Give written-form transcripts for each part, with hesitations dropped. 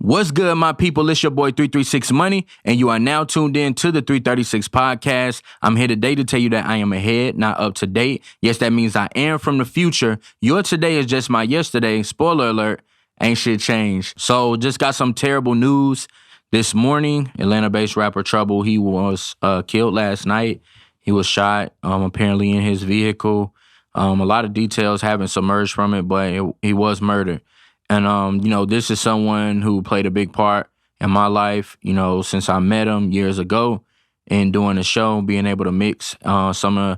What's good, my people? It's your boy 336 Money, and you are now tuned in to the 336 podcast. I'm here today to tell you that I am ahead, not up to date. Yes, that means I am from the future. Your today is just my yesterday. Spoiler alert, ain't shit changed. So just got some terrible news this morning. Atlanta-based rapper Trouble, he was killed last night. He was shot, apparently in his vehicle. A lot of details haven't submerged from it, but he was murdered. And, this is someone who played a big part in my life, since I met him years ago and doing the show, being able to mix some of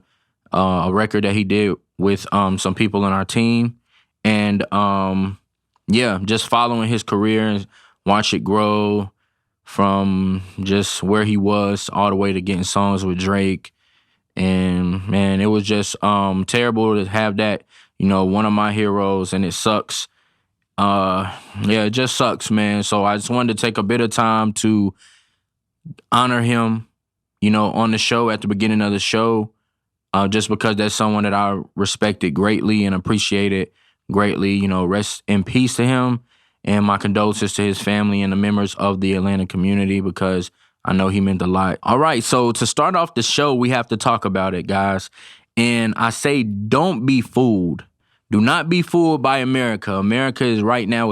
a record that he did with some people in our team. And, just following his career and watch it grow from just where he was all the way to getting songs with Drake. And, man, it was just terrible to have that, one of my heroes, and it sucks. It just sucks, man. So I just wanted to take a bit of time to honor him, on the show at the beginning of the show, just because that's someone that I respected greatly and appreciated greatly. Rest in peace to him, and my condolences to his family and the members of the Atlanta community, because I know he meant a lot. All right, so to start off the show, we have to talk about it, guys. And I say, don't be fooled. Do not be fooled by America. America is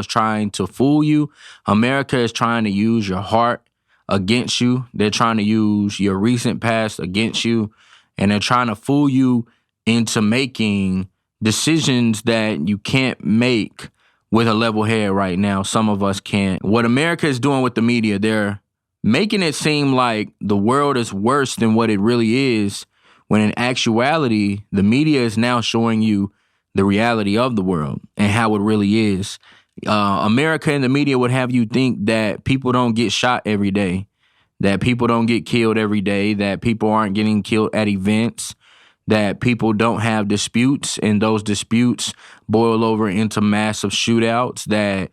trying to fool you. America is trying to use your heart against you. They're trying to use your recent past against you. And they're trying to fool you into making decisions that you can't make with a level head right now. Some of us can't. What America is doing with the media, they're making it seem like the world is worse than what it really is, when in actuality, the media is now showing you the reality of the world and how it really is. America and the media would have you think that people don't get shot every day, that people don't get killed every day, that people aren't getting killed at events, that people don't have disputes, and those disputes boil over into massive shootouts, that,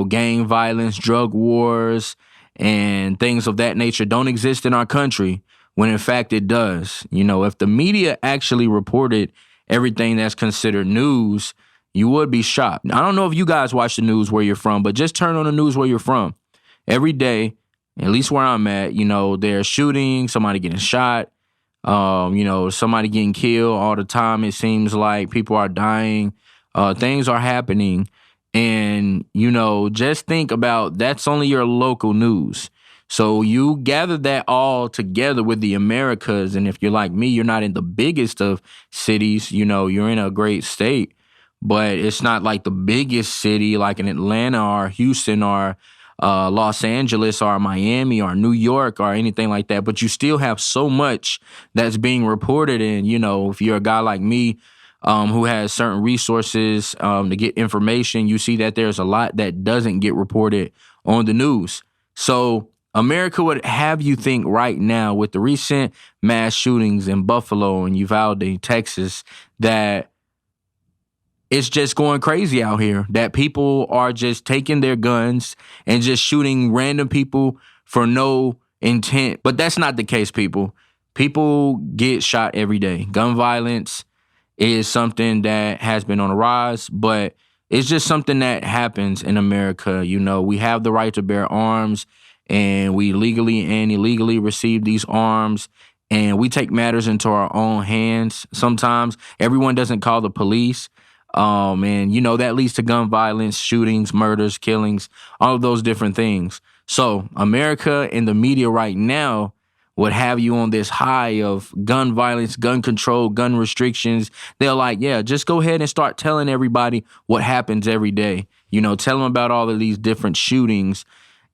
gang violence, drug wars, and things of that nature don't exist in our country, when in fact it does. If the media actually reported everything that's considered news, you would be shocked. I don't know if you guys watch the news where you're from, but just turn on the news where you're from. Every day, at least where I'm at, there's shooting, somebody getting shot, somebody getting killed all the time. It seems like people are dying. Things are happening. And, just think about, that's only your local news. So you gather that all together with the Americas, and if you're like me, you're not in the biggest of cities, you're in a great state, but it's not like the biggest city like in Atlanta or Houston or Los Angeles or Miami or New York or anything like that, but you still have so much that's being reported. And, if you're a guy like me, who has certain resources to get information, you see that there's a lot that doesn't get reported on the news. So America would have you think right now, with the recent mass shootings in Buffalo and Uvalde, Texas, that it's just going crazy out here, that people are just taking their guns and just shooting random people for no intent. But that's not the case, people. People get shot every day. Gun violence is something that has been on the rise, but it's just something that happens in America. We have the right to bear arms, and we legally and illegally receive these arms, and we take matters into our own hands. Sometimes everyone doesn't call the police, and that leads to gun violence, shootings, murders, killings, all of those different things. So America and the media right now would have you on this high of gun violence, gun control, gun restrictions. They're like, yeah, just go ahead and start telling everybody what happens every day. Tell them about all of these different shootings.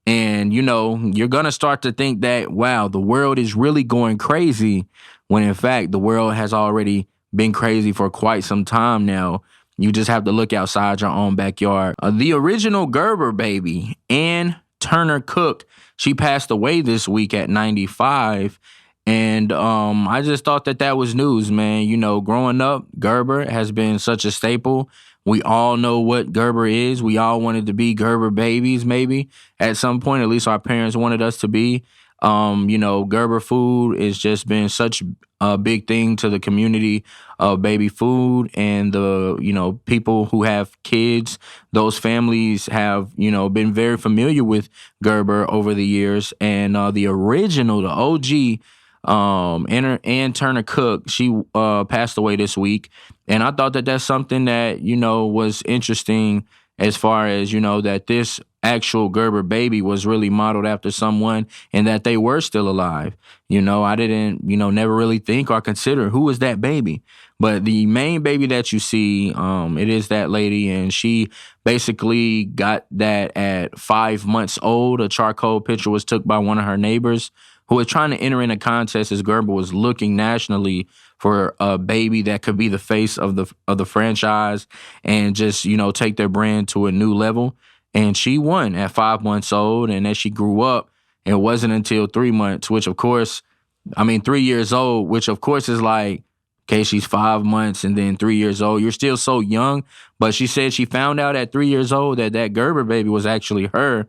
And, you're going to start to think that, wow, the world is really going crazy, when in fact the world has already been crazy for quite some time now. You just have to look outside your own backyard. The original Gerber baby, Ann Turner Cook, she passed away this week at 95. And I just thought that was news, man. Growing up, Gerber has been such a staple. We all know what Gerber is. We all wanted to be Gerber babies, maybe, at some point. At least our parents wanted us to be. Gerber food has just been such a big thing to the community of baby food, and the, people who have kids, those families have, been very familiar with Gerber over the years. And the original, the OG, Ann Turner Cook, she passed away this week. And I thought that that's something that, was interesting, as far as, that this actual Gerber baby was really modeled after someone, and that they were still alive. I didn't, never really think or consider who was that baby. But the main baby that you see, it is that lady, and she basically got that at 5 months old. A charcoal picture was took by one of her neighbors who was trying to enter in a contest as Gerber was looking nationally for a baby that could be the face of the franchise and just, take their brand to a new level. And she won at 5 months old. And as she grew up, it wasn't until 3 months, 3 years old, which of course is like, okay, she's 5 months and then 3 years old. You're still so young. But she said she found out at 3 years old that Gerber baby was actually her.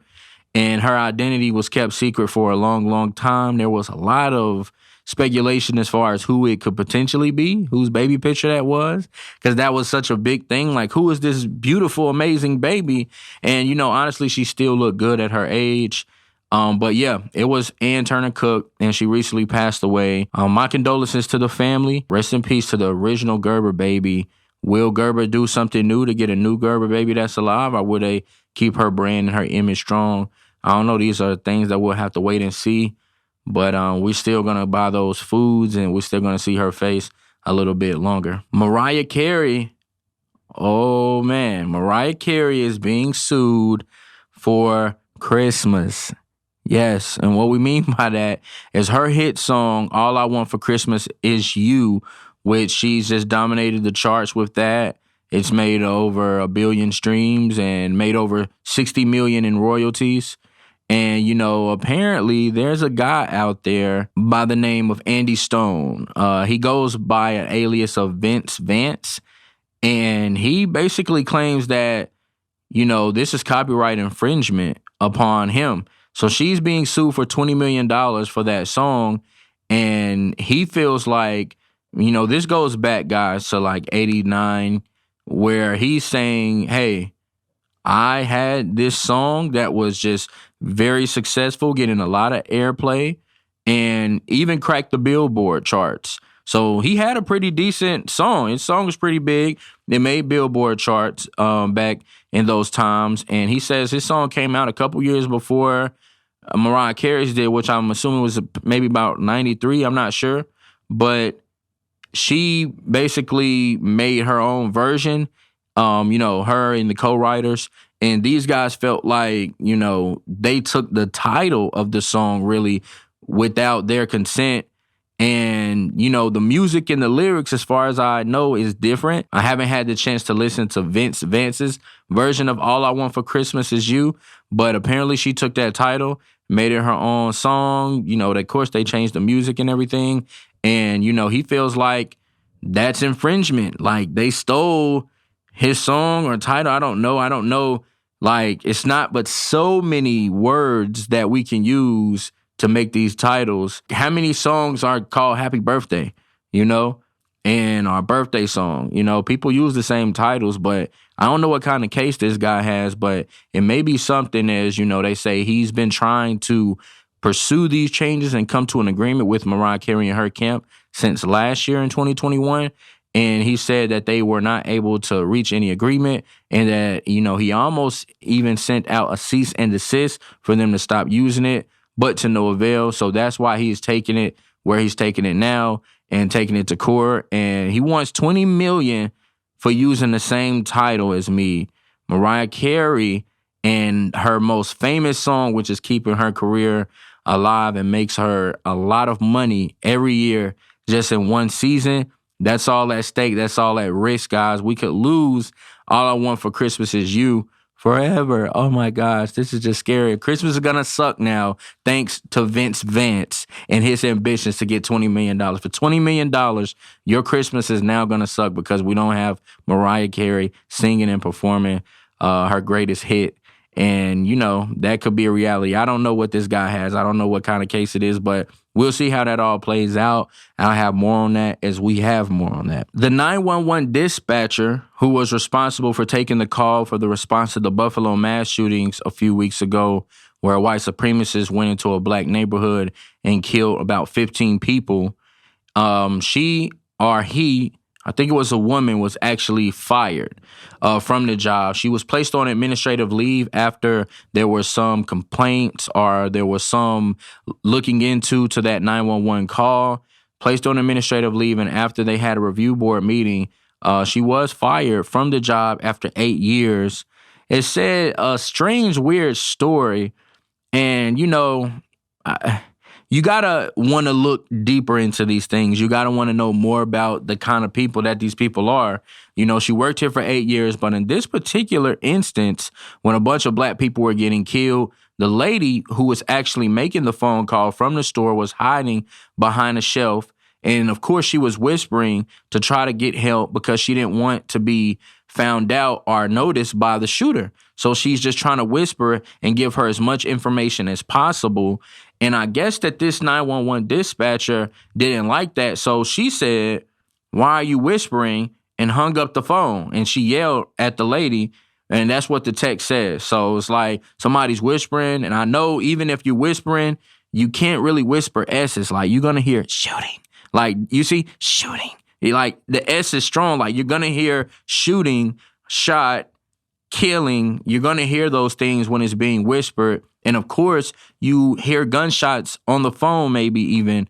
And her identity was kept secret for a long, long time. There was a lot of speculation as far as who it could potentially be, whose baby picture that was, because that was such a big thing. Like, who is this beautiful, amazing baby? And, honestly, she still looked good at her age. But yeah, it was Ann Turner Cook, and she recently passed away. My condolences to the family. Rest in peace to the original Gerber baby. Will Gerber do something new to get a new Gerber baby that's alive, or will they keep her brand and her image strong? I don't know. These are things that we'll have to wait and see. But we're still going to buy those foods, and we're still going to see her face a little bit longer. Mariah Carey. Oh, man. Mariah Carey is being sued for Christmas. Yes, and what we mean by that is her hit song, All I Want for Christmas Is You, which she's just dominated the charts with that. It's made over 1 billion streams and made over 60 million in royalties. And, apparently there's a guy out there by the name of Andy Stone. He goes by an alias of Vince Vance. And he basically claims that, this is copyright infringement upon him. So she's being sued for $20 million for that song. And he feels like, this goes back, guys, to like 89, where he's saying, hey, I had this song that was just very successful, getting a lot of airplay, and even cracked the Billboard charts. So he had a pretty decent song. His song was pretty big. It made Billboard charts back in those times. And he says his song came out a couple years before Mariah Carey's did, which I'm assuming was maybe about 93. I'm not sure. But she basically made her own version. Her and the co-writers, and these guys felt like, they took the title of the song really without their consent. And, the music and the lyrics, as far as I know, is different. I haven't had the chance to listen to Vince Vance's version of All I Want for Christmas Is You, but apparently she took that title, made it her own song. Of course, they changed the music and everything. And, he feels like that's infringement. Like, they stole his song or title. I don't know. Like, it's not but so many words that we can use to make these titles. How many songs are called Happy Birthday, and our birthday song? People use the same titles, but I don't know what kind of case this guy has, but it may be something as, they say he's been trying to pursue these changes and come to an agreement with Mariah Carey and her camp since last year in 2021. And he said that they were not able to reach any agreement, and that, he almost even sent out a cease and desist for them to stop using it, but to no avail. So that's why he's taking it where he's taking it now and taking it to court. And he wants $20 million for using the same title as me. Mariah Carey, and her most famous song, which is keeping her career alive and makes her a lot of money every year just in one season. That's all at stake. That's all at risk, guys. We could lose All I Want for Christmas Is You forever. Oh my gosh, this is just scary. Christmas is gonna suck now, thanks to Vince Vance and his ambitions to get $20 million. For $20 million, your Christmas is now gonna suck because we don't have Mariah Carey singing and performing her greatest hit. And, that could be a reality. I don't know what this guy has. I don't know what kind of case it is, but we'll see how that all plays out. I'll have more on that as we have more on that. The 911 dispatcher who was responsible for taking the call for the response to the Buffalo mass shootings a few weeks ago, where a white supremacist went into a black neighborhood and killed about 15 people, she or he, I think it was a woman, was actually fired from the job. She was placed on administrative leave after there were some complaints or there was some looking into that 911 call. Placed on administrative leave, and after they had a review board meeting, she was fired from the job after 8 years. It said a strange, weird story, and you gotta want to look deeper into these things. You gotta want to know more about the kind of people that these people are. She worked here for 8 years, but in this particular instance, when a bunch of black people were getting killed, the lady who was actually making the phone call from the store was hiding behind a shelf. And of course, she was whispering to try to get help because she didn't want to be found out or noticed by the shooter. So she's just trying to whisper and give her as much information as possible. And I guess that this 911 dispatcher didn't like that. So she said, "Why are you whispering?" and hung up the phone. And she yelled at the lady. And that's what the text says. So it's like somebody's whispering. And I know even if you're whispering, you can't really whisper S's. Like you're going to hear shooting. Like you see shooting. Like the S is strong. Like you're going to hear shooting, shot, killing. You're going to hear those things when it's being whispered. And of course, you hear gunshots on the phone, maybe even,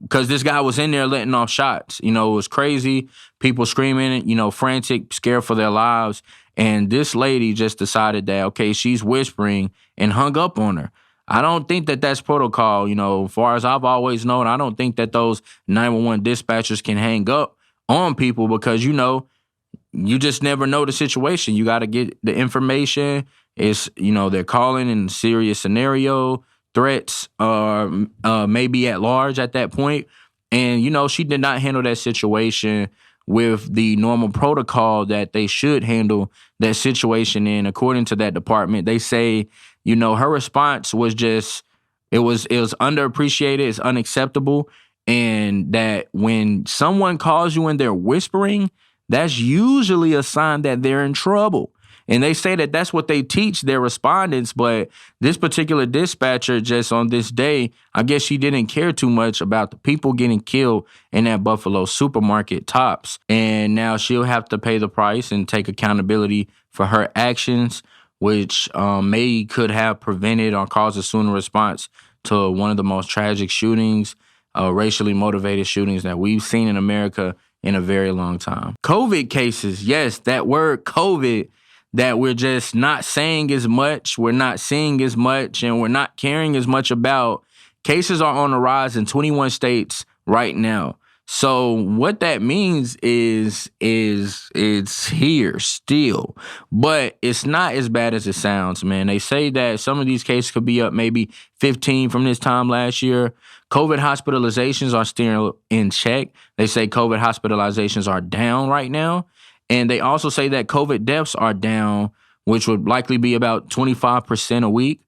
because this guy was in there letting off shots. It was crazy. People screaming, frantic, scared for their lives. And this lady just decided that, okay, she's whispering and hung up on her. I don't think that that's protocol. As far as I've always known, I don't think that those 911 dispatchers can hang up on people because, you just never know the situation. You got to get the information. It's, they're calling in a serious scenario, threats, maybe at large at that point. And, she did not handle that situation with the normal protocol that they should handle that situation in. According to that department, they say, her response was just, it was underappreciated, it's unacceptable. And that when someone calls you and they're whispering, that's usually a sign that they're in trouble. And they say that that's what they teach their respondents. But this particular dispatcher, just on this day, I guess she didn't care too much about the people getting killed in that Buffalo supermarket, Tops. And now she'll have to pay the price and take accountability for her actions, which could have prevented or caused a sooner response to one of the most tragic shootings, racially motivated shootings that we've seen in America in a very long time. COVID cases, yes, that word COVID that we're just not saying as much, we're not seeing as much, and we're not caring as much about. Cases are on the rise in 21 states right now. So what that means is it's here still, but it's not as bad as it sounds, man. They say that some of these cases could be up maybe 15 from this time last year. COVID hospitalizations are still in check. They say COVID hospitalizations are down right now. And they also say that COVID deaths are down, which would likely be about 25% a week.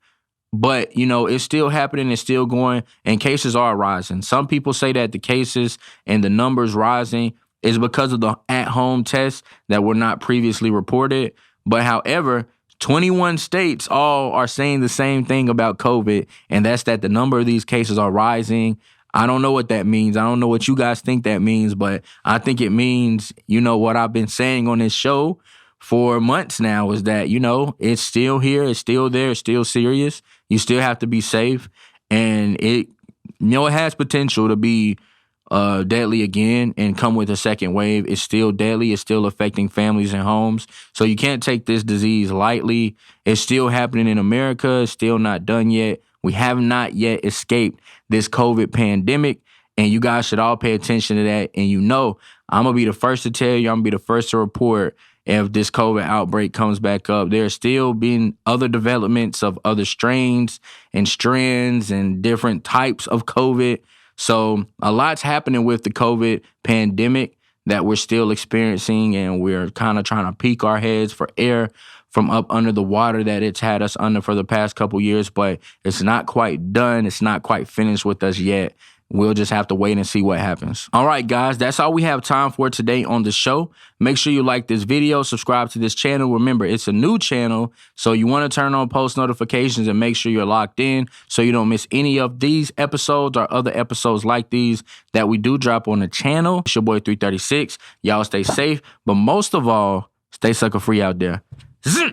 But, it's still happening, it's still going, and cases are rising. Some people say that the cases and the numbers rising is because of the at-home tests that were not previously reported. But however, 21 states all are saying the same thing about COVID, and that's that the number of these cases are rising. I don't know what that means. I don't know what you guys think that means, but I think it means, what I've been saying on this show for months now is that, it's still here, it's still there, it's still serious. You still have to be safe, and it has potential to be deadly again and come with a second wave. It's still deadly. It's still affecting families and homes. So you can't take this disease lightly. It's still happening in America. It's still not done yet. We have not yet escaped this COVID pandemic, and you guys should all pay attention to that. And I'm going to be the first to tell you, I'm going to be the first to report if this COVID outbreak comes back up. There's still been other developments of other strains and strands and different types of COVID. So a lot's happening with the COVID pandemic that we're still experiencing, and we're kind of trying to peek our heads for air from up under the water that it's had us under for the past couple years, but it's not quite done. It's not quite finished with us yet. We'll just have to wait and see what happens. All right, guys, that's all we have time for today on the show. Make sure you like this video, subscribe to this channel. Remember, it's a new channel, so you want to turn on post notifications and make sure you're locked in so you don't miss any of these episodes or other episodes like these that we do drop on the channel. It's your boy 336. Y'all stay safe, but most of all, stay sucker free out there. Zzz.